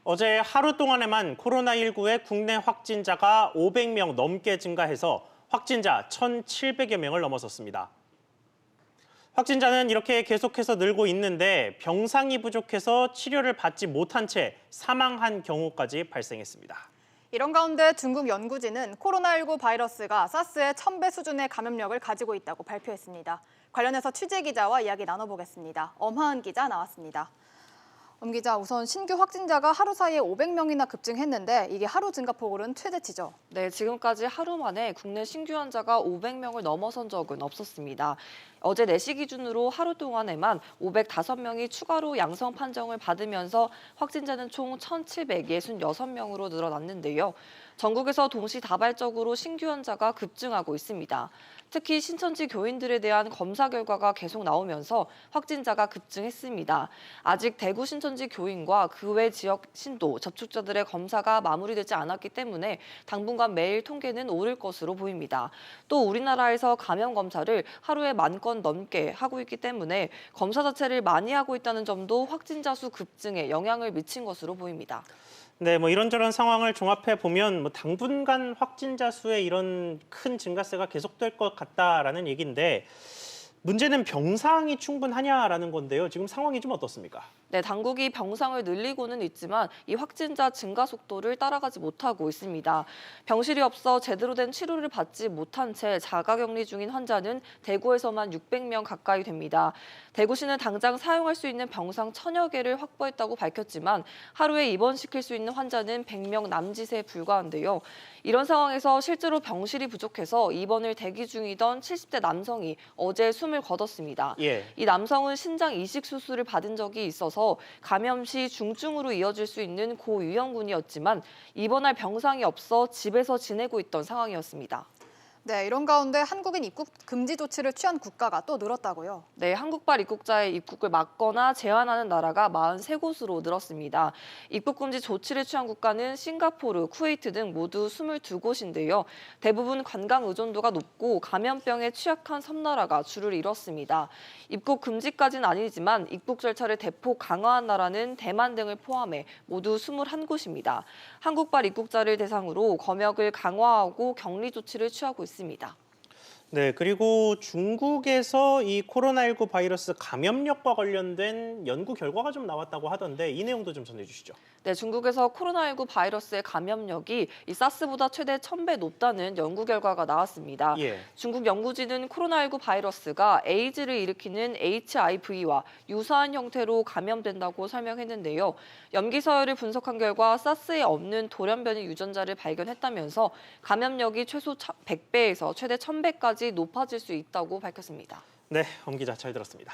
어제 하루 동안에만 코로나19의 국내 확진자가 500명 넘게 증가해서 확진자 1,700여 명을 넘어섰습니다. 확진자는 이렇게 계속해서 늘고 있는데 병상이 부족해서 치료를 받지 못한 채 사망한 경우까지 발생했습니다. 이런 가운데 중국 연구진은 코로나19 바이러스가 사스의 1000배 수준의 감염력을 가지고 있다고 발표했습니다. 관련해서 취재 기자와 이야기 나눠보겠습니다. 엄하은 기자 나왔습니다. 엄 기자, 우선 신규 확진자가 하루 사이에 500명이나 급증했는데 이게 하루 증가폭으로는 최대치죠? 네, 지금까지 하루 만에 국내 신규 환자가 500명을 넘어선 적은 없었습니다. 어제 4시 기준으로 하루 동안에만 505명이 추가로 양성 판정을 받으면서 확진자는 총 1,766명으로 늘어났는데요. 전국에서 동시다발적으로 신규 환자가 급증하고 있습니다. 특히 신천지 교인들에 대한 검사 결과가 계속 나오면서 확진자가 급증했습니다. 아직 대구 신천지 교인과 그 외 지역 신도 접촉자들의 검사가 마무리되지 않았기 때문에 당분간 매일 통계는 오를 것으로 보입니다. 또 우리나라에서 감염 검사를 하루에 10,000건 넘게 하고 있기 때문에 검사 자체를 많이 하고 있다는 점도 확진자 수 급증에 영향을 미친 것으로 보입니다. 네, 이런저런 상황을 종합해 보면 당분간 확진자 수의 이런 큰 증가세가 계속될 것 같다라는 얘기인데 문제는 병상이 충분하냐라는 건데요. 지금 상황이 좀 어떻습니까? 네, 당국이 병상을 늘리고는 있지만 이 확진자 증가 속도를 따라가지 못하고 있습니다. 병실이 없어 제대로 된 치료를 받지 못한 채 자가격리 중인 환자는 대구에서만 600명 가까이 됩니다. 대구시는 당장 사용할 수 있는 병상 1000여 개를 확보했다고 밝혔지만 하루에 입원시킬 수 있는 환자는 100명 남짓에 불과한데요. 이런 상황에서 실제로 병실이 부족해서 입원을 대기 중이던 70대 남성이 어제 숨을 거뒀습니다. 예. 이 남성은 신장 이식 수술을 받은 적이 있어서 감염 시 중증으로 이어질 수 있는 고위험군이었지만 입원할 병상이 없어 집에서 지내고 있던 상황이었습니다. 네, 이런 가운데 한국인 입국 금지 조치를 취한 국가가 또 늘었다고요? 네, 한국발 입국자의 입국을 막거나 제한하는 나라가 43곳으로 늘었습니다. 입국 금지 조치를 취한 국가는 싱가포르, 쿠웨이트 등 모두 22곳인데요. 대부분 관광 의존도가 높고 감염병에 취약한 섬나라가 주를 이뤘습니다. 입국 금지까지는 아니지만 입국 절차를 대폭 강화한 나라는 대만 등을 포함해 모두 21곳입니다. 한국발 입국자를 대상으로 검역을 강화하고 격리 조치를 취하고 있습니다. 네, 그리고 중국에서 이 코로나19 바이러스 감염력과 관련된 연구 결과가 좀 나왔다고 하던데 이 내용도 좀 전해 주시죠. 네, 중국에서 코로나19 바이러스의 감염력이 이 사스보다 최대 1000배 높다는 연구 결과가 나왔습니다. 예. 중국 연구진은 코로나19 바이러스가 에이즈를 일으키는 HIV와 유사한 형태로 감염된다고 설명했는데요. 염기 서열을 분석한 결과 사스에 없는 돌연변이 유전자를 발견했다면서 감염력이 최소 100배에서 최대 1000배까지 높아질 수 있다고 밝혔습니다. 네, 엄 기자 잘 들었습니다.